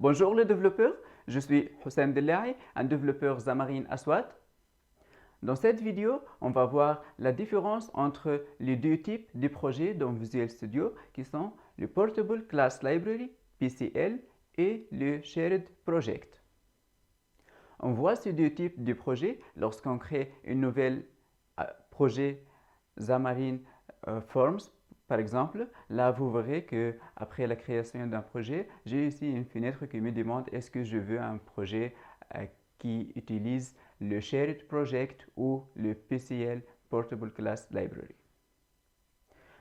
Bonjour les développeurs, je suis Houssem Dellahi, un développeur Xamarin Aswad. Dans cette vidéo, on va voir la différence entre les deux types de projets dans Visual Studio qui sont le Portable Class Library, PCL, et le Shared Project. On voit ces deux types de projets lorsqu'on crée un nouvel projet Xamarin Forms. Par exemple, là, vous verrez qu'après la création d'un projet, j'ai ici une fenêtre qui me demande est-ce que je veux un projet qui utilise le Shared Project ou le PCL Portable Class Library.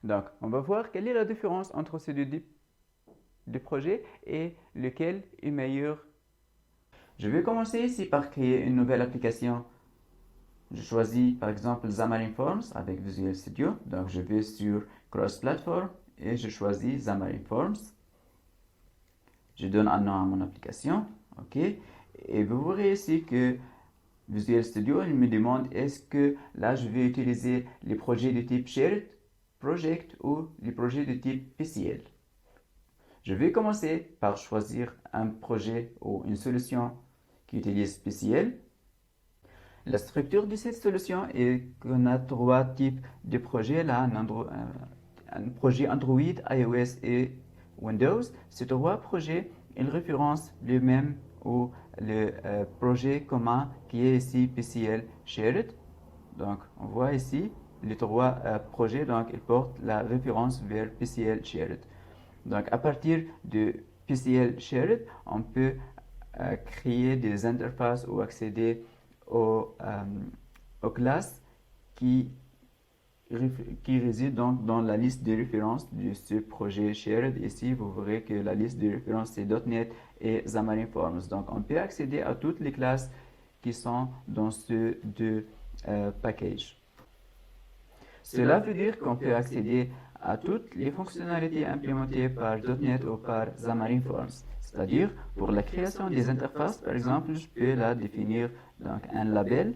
Donc, on va voir quelle est la différence entre ces deux types de projets et lequel est meilleur. Je vais commencer ici par créer une nouvelle application. Je choisis par exemple Xamarin Forms avec Visual Studio. Donc je vais sur Cross Platform et je choisis Xamarin Forms. Je donne un nom à mon application. OK. Et vous verrez ici que Visual Studio il me demande est-ce que là je vais utiliser les projets de type Shared Project ou les projets de type PCL. Je vais commencer par choisir un projet ou une solution qui utilise PCL. La structure de cette solution est qu'on a trois types de projets. Là, un projet Android, iOS et Windows. Ces trois projets, ils référencent le même ou le projet commun qui est ici PCL Shared. Donc, on voit ici les trois projets, donc ils portent la référence vers PCL Shared. Donc, à partir de PCL Shared, on peut créer des interfaces ou accéder aux classes qui résident donc dans la liste de références de ce projet Shared. Ici, vous verrez que la liste de références c'est .NET et Xamarin Forms. Donc, on peut accéder à toutes les classes qui sont dans ce deux packages. Cela veut dire qu'on peut accéder à toutes les fonctionnalités implémentées par .NET ou par Xamarin Forms. C'est-à-dire, pour la création des interfaces, par exemple, je peux là définir donc, un label.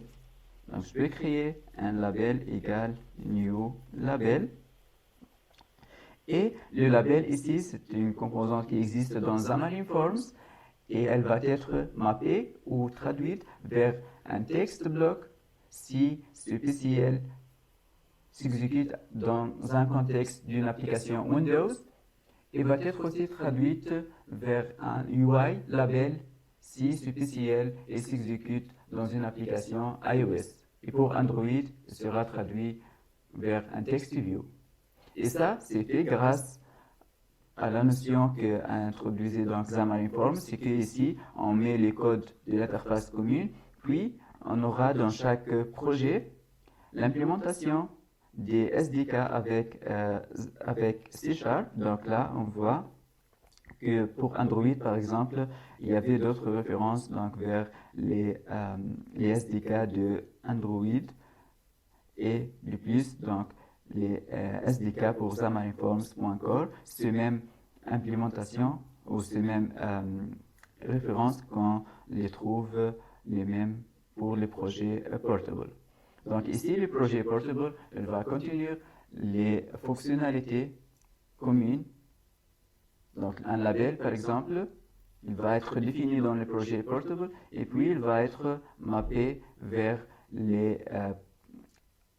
Donc, je peux créer un label égal new label. Et le label ici, c'est une composante qui existe dans Xamarin Forms et elle va être mappée ou traduite vers un texte bloc si ce PCL s'exécute dans un contexte d'une application Windows et va être aussi traduite vers un UI label si ce PCL s'exécute dans une application iOS. Et pour Android, il sera traduit vers un text view. Et ça, c'est fait grâce à la notion qu'a introduisée dans Xamarin Forms, c'est qu'ici, on met les codes de l'interface commune, puis on aura dans chaque projet l'implémentation des SDK avec C#. Donc là, on voit que pour Android, par exemple, il y avait d'autres références donc, vers les SDK de Android et de plus, donc les SDK pour Xamarin Forms.core, c'est même implémentation ou ces mêmes références qu'on les trouve les mêmes pour les projets portable. Donc ici, le projet Portable il va contenir les fonctionnalités communes. Donc un label, par exemple, il va être défini dans le projet Portable et puis il va être mappé vers les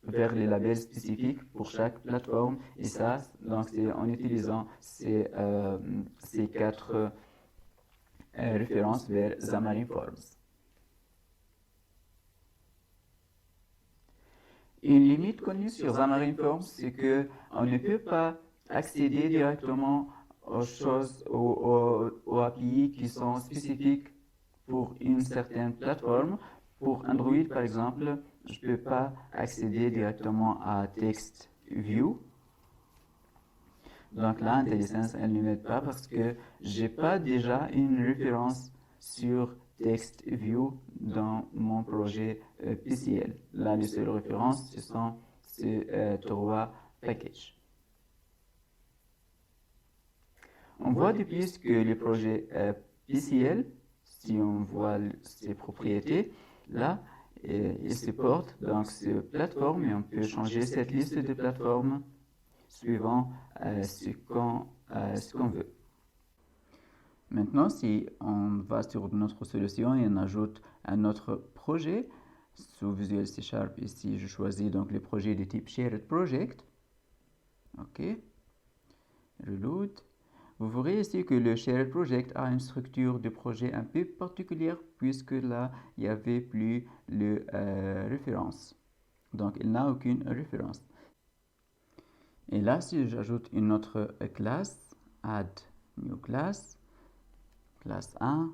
labels spécifiques pour chaque plateforme. Et ça, donc c'est en utilisant ces quatre références vers Xamarin Forms. Une limite connue sur Xamarin Forms, c'est qu'on ne peut pas accéder directement aux choses, aux API qui sont spécifiques pour une certaine plateforme. Pour Android, par exemple, je ne peux pas accéder directement à TextView. Donc là, IntelliSense, elle ne m'aide pas parce que je n'ai pas déjà une référence sur TextView dans mon projet PCL. Là, les seules références, ce sont ces trois packages. On voit de plus que les projets PCL, si on voit ses propriétés, là, ils supportent donc ces plateformes et on peut changer cette liste de plateformes suivant ce qu'on veut. Maintenant, si on va sur notre solution et on ajoute un autre projet, sous Visual C Sharp, ici je choisis donc le projet de type Shared Project. OK. Reload. Vous verrez ici que le Shared Project a une structure de projet un peu particulière puisque là, il n'y avait plus le référence. Donc, il n'a aucune référence. Et là, si j'ajoute une autre classe, add new class, classe 1,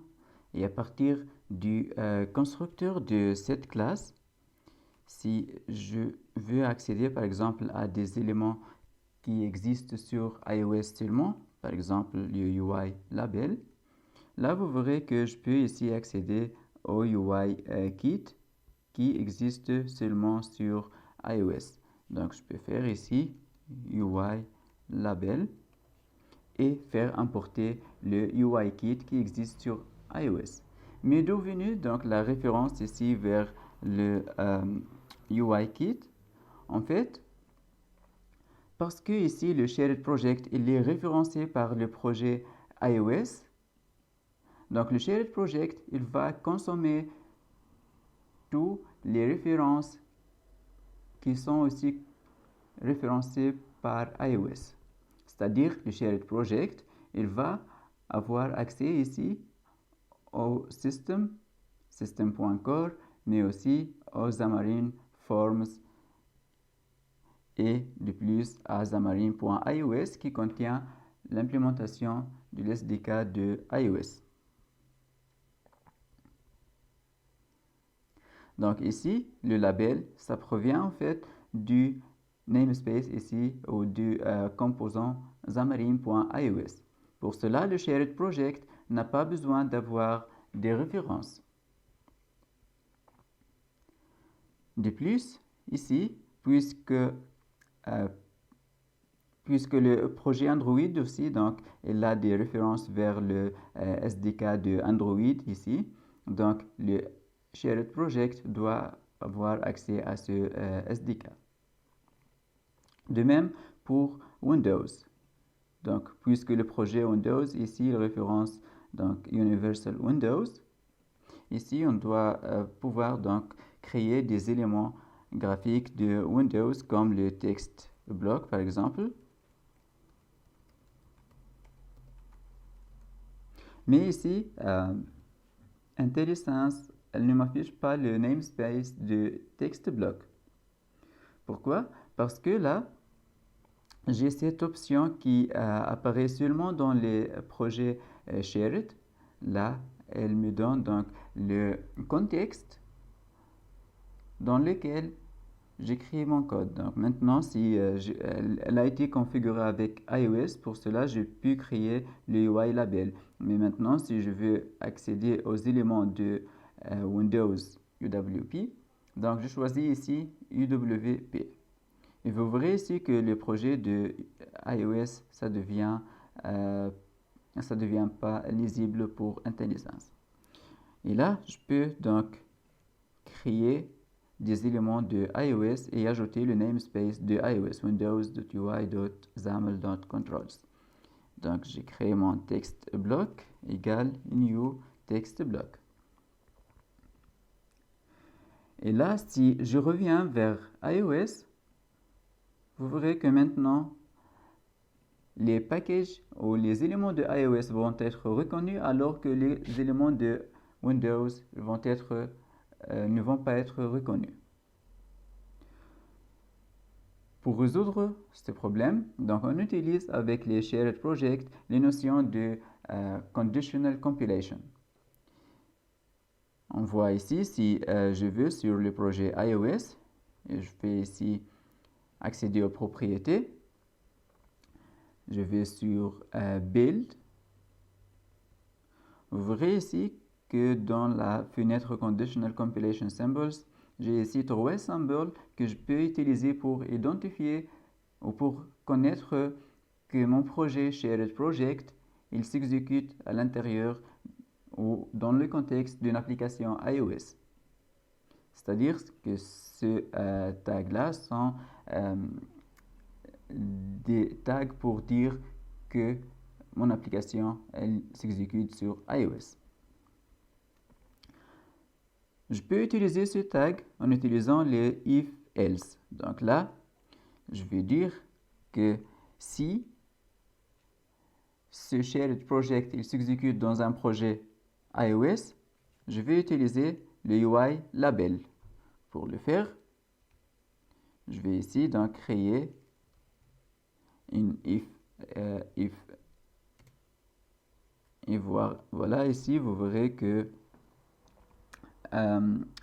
et à partir du constructeur de cette classe, si je veux accéder par exemple à des éléments qui existent sur iOS seulement, par exemple le UI label, là vous verrez que je peux ici accéder au UI kit qui existe seulement sur iOS. Donc je peux faire ici UI label et faire importer le UI kit qui existe sur iOS. Mais d'où venue donc la référence ici vers le UI kit? En fait, parce que ici le Shared Project il est référencé par le projet iOS, donc le Shared Project il va consommer toutes les références qui sont aussi référencées par iOS. C'est-à-dire le Shared Project il va avoir accès ici au system.core, mais aussi aux Xamarin Forms et de plus à Xamarin.ios qui contient l'implémentation de l'SDK de iOS. Donc ici, le label, ça provient en fait du namespace ici ou du composant Xamarin.ios. Pour cela, le Shared Project n'a pas besoin d'avoir des références. De plus, ici, puisque le projet Android aussi, donc, il a des références vers le SDK de Android ici. Donc, le Shared Project doit avoir accès à ce SDK. De même pour Windows. Donc, puisque le projet Windows ici, il référence donc Universal Windows. Ici, on doit pouvoir donc créer des éléments graphiques de Windows comme le text block par exemple. Mais ici, IntelliSense, elle ne m'affiche pas le namespace de text block. Pourquoi? Parce que là, j'ai cette option qui apparaît seulement dans les projets shared. Là, elle me donne donc le contexte dans lequel j'écris mon code. Donc maintenant, si elle a été configurée avec iOS, pour cela, j'ai pu créer le UI label. Mais maintenant, si je veux accéder aux éléments de Windows UWP, donc je choisis ici UWP. Et vous verrez ici que le projet de iOS, ça devient pas lisible pour IntelliSense. Et là, je peux donc créer des éléments de iOS et ajouter le namespace de iOS, windows.ui.xaml.controls. Donc, j'ai créé mon text block égale new text block. Et là, si je reviens vers iOS, vous verrez que maintenant, les packages ou les éléments de iOS vont être reconnus alors que les éléments de Windows ne vont pas être reconnus. Pour résoudre ce problème, donc on utilise avec les Shared Projects les notions de Conditional Compilation. On voit ici, si je veux sur le projet iOS, et je fais ici accéder aux propriétés, je vais sur Build. Vous verrez ici que dans la fenêtre Conditional Compilation Symbols, j'ai ici 3 symboles que je peux utiliser pour identifier ou pour connaître que mon projet Shared Project, il s'exécute à l'intérieur ou dans le contexte d'une application iOS. C'est-à-dire que ces tags-là sont des tags pour dire que mon application elle s'exécute sur iOS. Je peux utiliser ce tag en utilisant les if-else. Donc là, je vais dire que si ce shared project il s'exécute dans un projet iOS, je vais utiliser le UI label. Pour le faire, je vais ici donc créer une if et voilà ici vous verrez que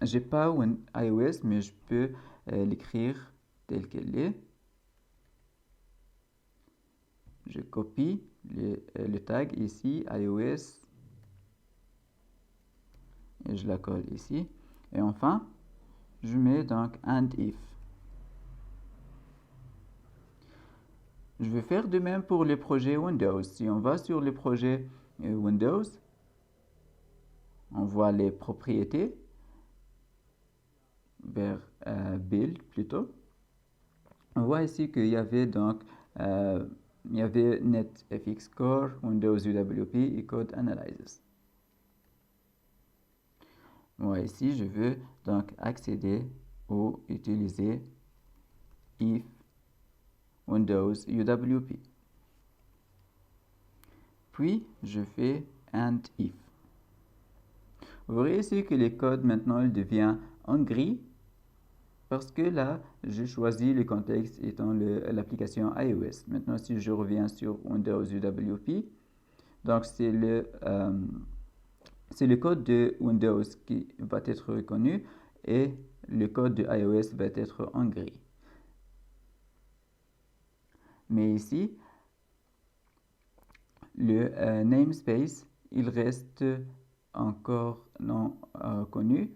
j'ai pas iOS mais je peux l'écrire tel qu'elle est. Je copie le tag ici iOS et je la colle ici et enfin je mets donc and if. Je vais faire de même pour les projets Windows. Si on va sur les projets Windows, on voit les propriétés vers Build plutôt. On voit ici qu'il y avait donc il y avait NetFX Core, Windows UWP et Code Analysis. Moi ici je veux donc accéder ou utiliser if Windows UWP. Puis je fais and if. Vous verrez ici que les codes maintenant il devient en gris parce que là j'ai choisi le contexte étant l'application iOS. Maintenant si je reviens sur Windows UWP, donc c'est le code de Windows qui va être reconnu et le code de iOS va être en gris. Mais ici, le namespace, il reste encore non connu.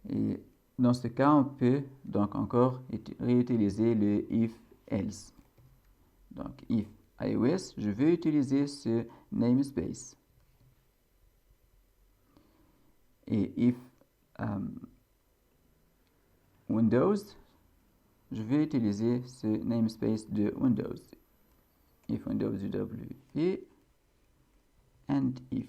Et dans ce cas, on peut donc encore réutiliser le if-else. Donc, if iOS, je veux utiliser ce namespace. Et if Windows, je vais utiliser ce namespace de Windows. If Windows UWP and if.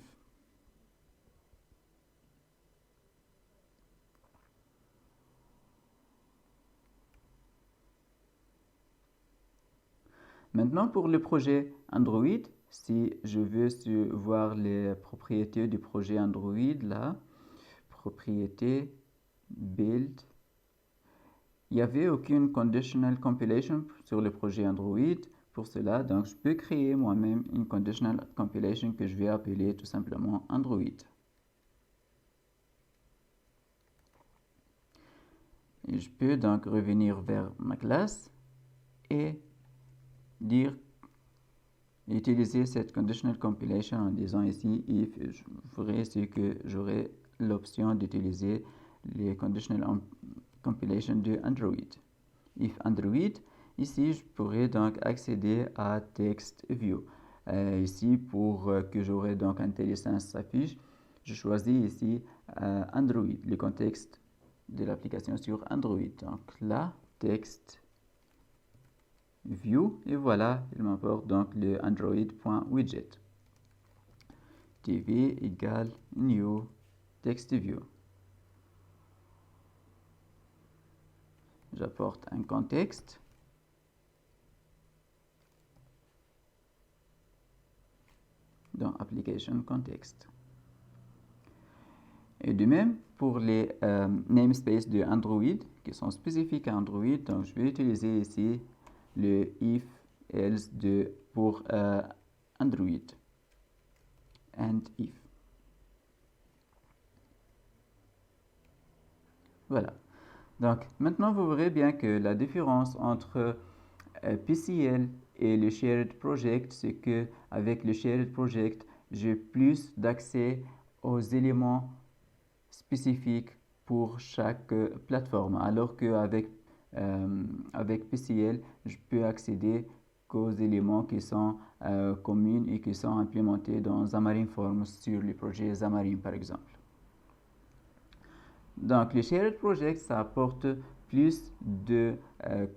Maintenant pour le projet Android, si je veux voir les propriétés du projet Android là, propriété, build, il n'y avait aucune conditional compilation sur le projet Android. Pour cela, donc je peux créer moi-même une conditional compilation que je vais appeler tout simplement Android. Et je peux donc revenir vers ma classe et utiliser cette conditional compilation en disant ici if. Je ferai ce que j'aurai l'option d'utiliser les conditional compilation de Android. If Android, ici je pourrais donc accéder à text view. Ici pour que j'aurai donc IntelliSense s'affiche, je choisis ici Android, le contexte de l'application sur Android. Donc là, text view et voilà, il m'apporte donc le android.widget. TV égale new text view. J'apporte un contexte. Dans application context. Et de même pour les namespaces de Android qui sont spécifiques à Android, donc je vais utiliser ici le if else pour Android and if. Voilà. Donc maintenant vous verrez bien que la différence entre PCL et le shared project, c'est que avec le shared project, j'ai plus d'accès aux éléments spécifiques pour chaque plateforme, alors qu'avec avec PCL, je peux accéder qu'aux éléments qui sont communs et qui sont implémentés dans Xamarin Forms sur le projet Xamarin par exemple. Donc le shared project, ça apporte plus de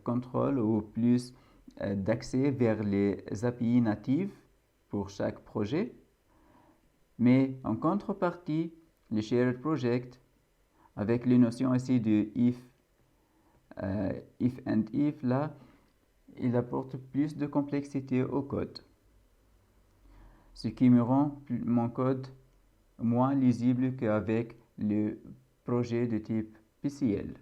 contrôle ou plus d'accès vers les API natives pour chaque projet. Mais en contrepartie, le Shared Project, avec les notions ici de if and if là, il apporte plus de complexité au code, ce qui me rend mon code moins lisible qu'avec le projet de type PCL.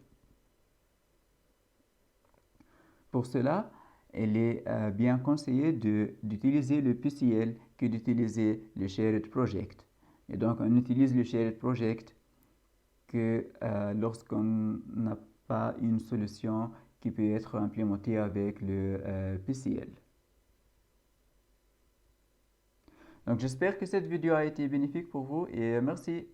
Pour cela, il est bien conseillé d'utiliser le PCL que d'utiliser le Shared Project. Et donc, on utilise le Shared Project que lorsqu'on n'a pas une solution qui peut être implémentée avec le PCL. Donc, j'espère que cette vidéo a été bénéfique pour vous et merci.